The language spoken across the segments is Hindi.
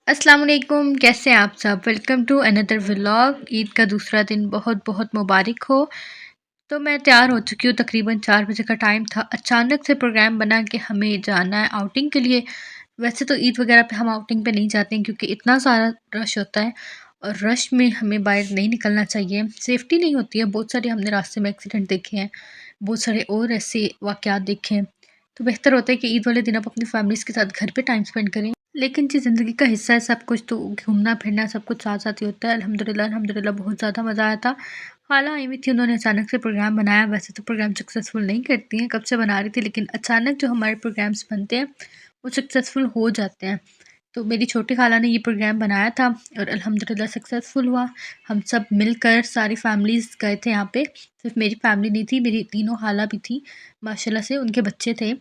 अस्सलाम वालेकुम, कैसे हैं आप सब। Welcome to another vlog. Eid का दूसरा दिन बहुत बहुत मुबारक हो। तो मैं तैयार हो चुकी हूँ, तकरीबन 4 बजे का टाइम था। अचानक से प्रोग्राम बना कि हमें जाना है आउटिंग के लिए। वैसे तो ईद वगैरह पे हम आउटिंग पे नहीं जाते हैं क्योंकि इतना सारा रश होता है और रश में हमें बाहर नहीं निकलना चाहिए, सेफ्टी नहीं होती है। बहुत सारे हमने रास्ते में एक्सीडेंट देखे हैं, बहुत सारे और ऐसे वाक़यात देखे हैं। तो बेहतर होता है कि ईद वाले दिन आप अपनी फैमिलीज़ के साथ घर पे टाइम स्पेंड करें। लेकिन जी ज़िंदगी का हिस्सा है सब कुछ, तो घूमना-फिरना सब कुछ साथ-साथ ही होता है। अल्हम्दुलिल्लाह अल्हम्दुलिल्लाह बहुत ज़्यादा मज़ा आया था। ख़ाला आई हुई थी, उन्होंने अचानक से प्रोग्राम बनाया। वैसे तो प्रोग्राम सक्सेसफुल नहीं करती हैं, कब से बना रही थी, लेकिन अचानक जो हमारे प्रोग्राम्स बनते हैं, वो सक्सेसफुल हो जाते हैं। तो मेरी छोटी ख़ाला ने ये प्रोग्राम बनाया था और अल्हम्दुलिल्लाह सक्सेसफुल हुआ। हम सब मिलकर सारी फैमिलीज़ गए थे यहाँ पे। सिर्फ़ मेरी फैमिली नहीं थी, मेरी तीनों ख़ाला भी थी माशाल्लाह से, उनके बच्चे थे।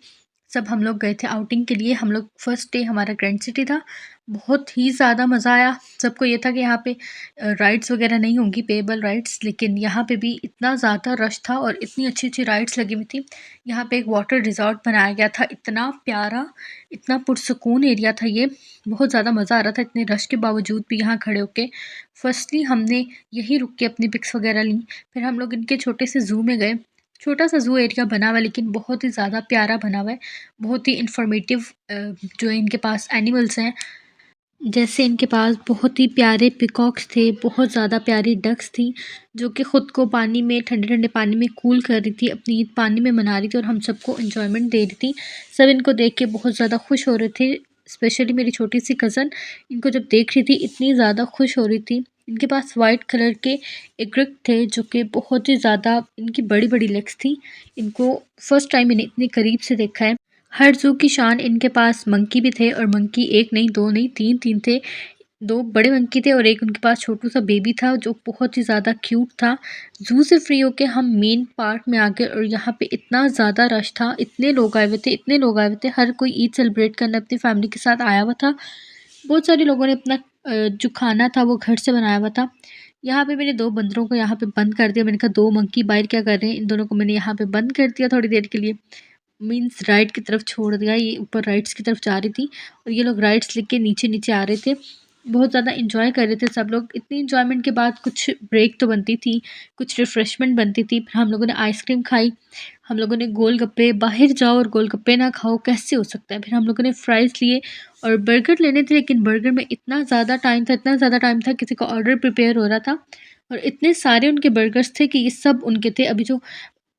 सब हम लोग गए थे आउटिंग के लिए। हम लोग फर्स्ट डे हमारा ग्रैंड सिटी था। बहुत ही ज़्यादा मज़ा आया। सबको ये था कि यहाँ पे राइड्स वग़ैरह नहीं होंगी, पेएबल राइड्स, लेकिन यहाँ पे भी इतना ज़्यादा रश था और इतनी अच्छी-अच्छी राइड्स लगी हुई थी। यहाँ पे एक वाटर रिज़ॉर्ट बनाया गया था, इतना प्यारा, इतना पुरसुकून एरिया था ये। बहुत ज़्यादा मज़ा आ रहा था इतने रश के बावजूद भी यहाँ खड़े होके। फर्स्टली हमने यहीं रुक के अपनी पिक्स वग़ैरह ली, फिर हम लोग इनके छोटे से ज़ू में गए। छोटा-सा ज़ू एरिया बना हुआ है लेकिन बहुत ही ज़्यादा प्यारा बना हुआ है। बहुत ही इन्फॉर्मेटिव जो इनके पास एनिमल्स हैं, जैसे इनके पास बहुत ही प्यारे पीकॉक्स थे, बहुत ज़्यादा प्यारी डक्स थी, जो कि ख़ुद को पानी में ठंडे-ठंडे पानी में कूल कर रही थी, अपनी ईद पानी में मना रही थी और हम सबको एन्जॉयमेंट दे रही थी। सब इनको देख के बहुत ज़्यादा खुश हो रहे थे, स्पेशली मेरी छोटी-सी कज़न इनको जब देख रही थी, इतनी ज़्यादा खुश हो रही थी। इनके पास वाइट कलर के एग्रिक थे, जो कि बहुत ही ज़्यादा इनकी बड़ी-बड़ी लेग्स थी। इनको फर्स्ट टाइम मैंने इतने करीब से देखा है। हर ज़ू की शान, इनके पास मंकी भी थे और मंकी 1 नहीं, 2 नहीं, 3-3 थे। 2 बड़े मंकी थे और एक उनके पास छोटू-सा बेबी था जो बहुत ही ज़्यादा क्यूट था। ज़ू से फ्री होके हम मेन पार्क में आ गए और यहाँ पे इतना ज़्यादा रश था, इतने लोग आए हुए थे, इतने लोग आए हुए थे। हर कोई ईद सेलिब्रेट करने अपनी फैमिली के साथ आया हुआ था। बहुत सारे लोगों ने अपना जो खाना था वो घर से बनाया हुआ था। यहाँ पे मैंने 2 बंदरों को यहाँ पे बंद कर दिया। मैंने कहा 2 मंकी बाहर क्या कर रहे हैं? इन दोनों को मैंने यहाँ पे बंद कर दिया थोड़ी देर के लिए। मीन्स राइड की तरफ छोड़ दिया। ये ऊपर राइड्स की तरफ जा रही थी और ये लोग राइड्स लेके नीचे-नीचे आ रहे थे। बहुत ज़्यादा एन्जॉय कर रहे थे सब लोग। इतनी एन्जॉयमेंट के बाद कुछ ब्रेक तो बनती थी, कुछ रिफ्रेशमेंट बनती थी। फिर हम लोगों ने आइसक्रीम खाई, हम लोगों ने गोलगप्पे, बाहर जाओ और गोलगप्पे ना खाओ कैसे हो सकता है। फिर हम लोगों ने फ्राइज़ लिए और बर्गर लेने थे, लेकिन बर्गर में इतना ज़्यादा टाइम था, इतना ज़्यादा टाइम था, किसी का ऑर्डर प्रिपेयर हो रहा था और इतने सारे उनके बर्गर्स थे कि ये सब उनके थे। अभी जो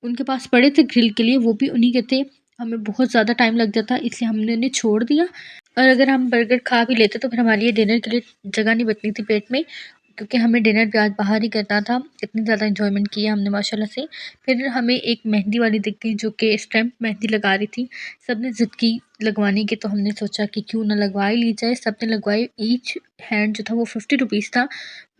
उनके पास पड़े थे ग्रिल के लिए वो भी उन्हीं के थे। हमें बहुत ज़्यादा टाइम लग जाता इसलिए हमने उन्हें छोड़ दिया और अगर हम बर्गर खा भी लेते तो फिर हमारे लिए डिनर के लिए जगह नहीं बचनी थी पेट में, क्योंकि हमें डिनर भी आज बाहर ही करना था। इतनी ज़्यादा एन्जॉयमेंट की है हमने माशाल्लाह से। फिर हमें एक मेहंदी वाली दिख गई जो कि स्टैम्प मेहंदी लगा रही थी। सबने ज़िद की लगवाने की, तो हमने सोचा कि क्यों ना लगवा ही ली जाए। सबने लगवाई। ईच हैंड जो था वो 50 रुपीज़ था।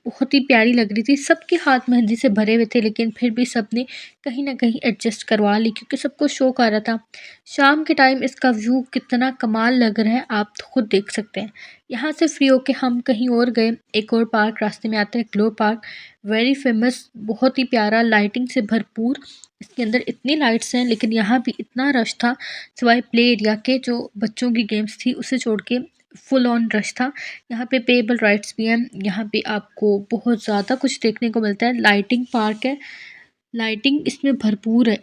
बहुत ही प्यारी लग रही थी। सबके हाथ मेहंदी से भरे हुए थे, लेकिन फिर भी सबने कहीं न कहीं एडजस्ट करवा ली क्योंकि सबको शौक आ रहा था। शाम के टाइम इसका व्यू कितना कमाल लग रहा है, आप तो खुद देख सकते हैं। यहाँ से फ्री होके हम कहीं और गए। एक और पार्क रास्ते में आता है, ग्लो पार्क, वेरी फेमस, बहुत ही प्यारा, लाइटिंग से भरपूर। इसके अंदर इतनी लाइट्स हैं, लेकिन यहाँ भी इतना रश था, सिवाय प्ले एरिया के जो बच्चों की गेम्स थी उसे छोड़ के फुल ऑन रश था। यहाँ पे पेएबल राइड्स भी हैं। यहाँ पे आपको बहुत ज़्यादा कुछ देखने को मिलता है। लाइटिंग पार्क है, लाइटिंग इसमें भरपूर है।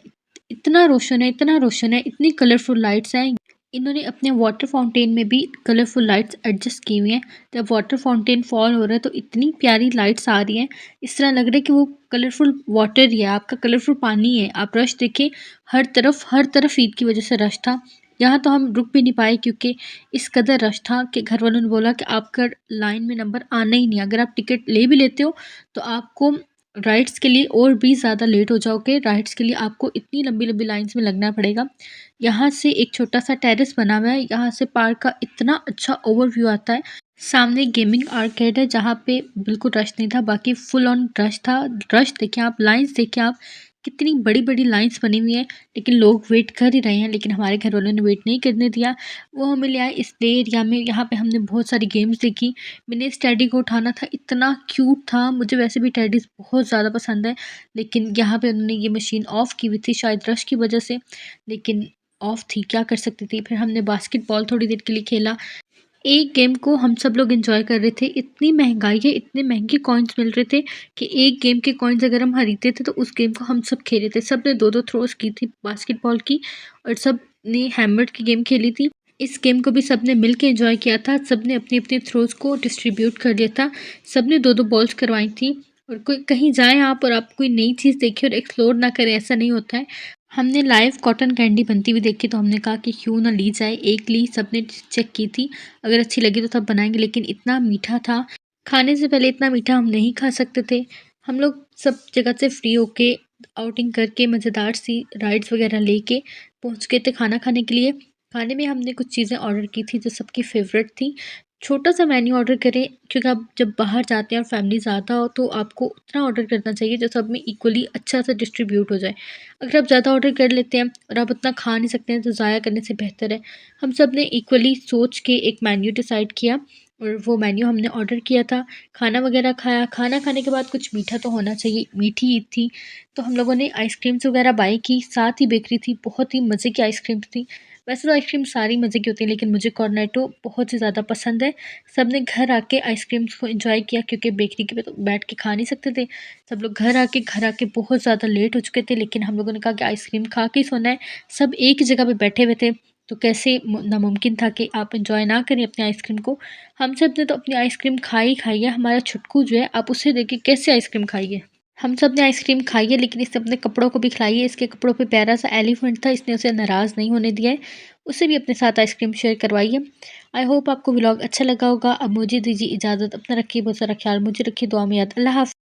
इतना रोशन है, इतना रोशन है, इतनी कलरफुल लाइट्स हैं। इन्होंने अपने वाटर फाउंटेन में भी कलरफुल लाइट्स एडजस्ट की हुई हैं। जब वाटर फाउंटेन फॉल हो रहा है तो इतनी प्यारी लाइट्स आ रही हैं, इस तरह लग रहा है कि वो कलरफुल वाटर ही है, आपका कलरफुल पानी है। आप रश देखिए, हर तरफ ईद की वजह से रश था। यहाँ तो हम रुक भी नहीं पाए क्योंकि इस कदर रश था कि घर वालों ने बोला कि आपका लाइन में नंबर आना ही नहीं है। अगर आप टिकट ले भी लेते हो तो आपको राइड्स के लिए और भी ज़्यादा लेट हो जाओगे। राइड्स के लिए आपको इतनी लंबी-लंबी लाइन्स में लगना पड़ेगा। यहाँ से एक छोटा-सा टेरेस बना हुआ है, यहाँ से पार्क का इतना अच्छा ओवरव्यू आता है। सामने गेमिंग आर्केड है जहाँ पे बिल्कुल रश नहीं था, बाकी फुल ऑन रश था। रश देखिए आप, लाइन्स देखिए आप, कितनी बड़ी-बड़ी लाइन्स बनी हुई हैं, लेकिन लोग वेट कर ही रहे हैं, लेकिन हमारे घर वालों ने वेट नहीं करने दिया। वो हमें ले आए इस प्ले एरिया में, यहाँ पे हमने बहुत सारी गेम्स देखी। मैंने इस टेडी को उठाना था, इतना क्यूट था। मुझे वैसे भी टेडीज़ बहुत ज़्यादा पसंद है, लेकिन यहाँ पे उन्होंने ये मशीन ऑफ़ की हुई थी शायद रश की वजह से, लेकिन ऑफ़ थी, क्या कर सकती थी। फिर हमने बास्केटबॉल थोड़ी देर के लिए खेला। एक गेम को हम सब लोग एन्जॉय कर रहे थे। इतनी महँगाई है, इतने महँगे कॉइन्स मिल रहे थे कि एक गेम के कॉइन्स अगर हम खरीदते थे तो उस गेम को हम सब खेल रहे थे। सबने 2-2 थ्रोस की थी बास्केटबॉल की और सबने हैमर की गेम खेली थी। इस गेम को भी सबने मिल के एन्जॉय किया था। सबने अपनी-अपनी थ्रोस को डिस्ट्रीब्यूट कर लिया था। सबने 2-2 बॉल्स करवाई थी और कोई कहीं जाएँ आप और आप कोई नई चीज़ देखें और एक्सप्लोर ना करें, ऐसा नहीं होता है। हमने लाइव कॉटन कैंडी बनती हुई देखी तो हमने कहा कि क्यों ना ली जाए। एक ली, सबने चेक की थी, अगर अच्छी लगी तो तब बनाएँगे, लेकिन इतना मीठा था, खाने से पहले इतना मीठा हम नहीं खा सकते थे। हम लोग सब जगह से फ्री होके आउटिंग करके मज़ेदार सी राइड्स वग़ैरह लेके पहुँच गए थे खाना खाने के लिए। खाने में हमने कुछ चीज़ें ऑर्डर की थी जो सबकी फ़ेवरेट थी। छोटा-सा मेन्यू ऑर्डर करें क्योंकि आप जब बाहर जाते हैं और फैमिली ज़्यादा हो तो आपको उतना ऑर्डर करना चाहिए जो सब में इक्वली अच्छा से डिस्ट्रीब्यूट हो जाए। अगर आप ज़्यादा ऑर्डर कर लेते हैं और आप उतना खा नहीं सकते हैं तो ज़ाया करने से बेहतर है हम सब ने इक्वली सोच के एक मेन्यू डिसाइड किया और वो मेन्यू हमने ऑर्डर किया था। खाना वगैरह खाया, खाना खाने के बाद कुछ मीठा तो होना चाहिए, मीठी ईद थी तो हम लोगों ने आइसक्रीम्स वगैरह बाय की, साथ ही बेकरी थी, बहुत ही मज़े की आइसक्रीम्स थी। वैसे तो आइसक्रीम सारी मज़े की होती है लेकिन मुझे कॉर्नेटो बहुत ही ज़्यादा पसंद है। सबने घर आके आइसक्रीम्स को एंजॉय किया क्योंकि बेकरी के पे तो बैठ के खा नहीं सकते थे। सब लोग घर आके बहुत ज़्यादा लेट हो चुके थे लेकिन हम लोगों ने कहा कि आइसक्रीम खा के ही सोना है। सब एक ही जगह पे बैठे हुए थे तो कैसे नामुमकिन था कि आप एंजॉय ना करें अपनी आइसक्रीम को। हम सब ने तो अपनी आइसक्रीम खाई ही खाई है। हमारा छुटकू जो है आप उसे देखिए कैसे आइसक्रीम खाई है। हम सब ने आइसक्रीम खाई है लेकिन इसने अपने कपड़ों को भी खिलाई है। इसके कपड़ों पे प्यारा सा एलिफेंट था, इसने उसे नाराज़ नहीं होने दिया है। उसे भी अपने साथ आइसक्रीम शेयर करवाई है। आई होप आपको व्लॉग अच्छा लगा होगा। अब मुझे दीजिए इजाज़त। अपना रखिए बहुत सारा ख्याल, मुझे रखिए दुआ में याद। अल्लाह हाफ़िज़।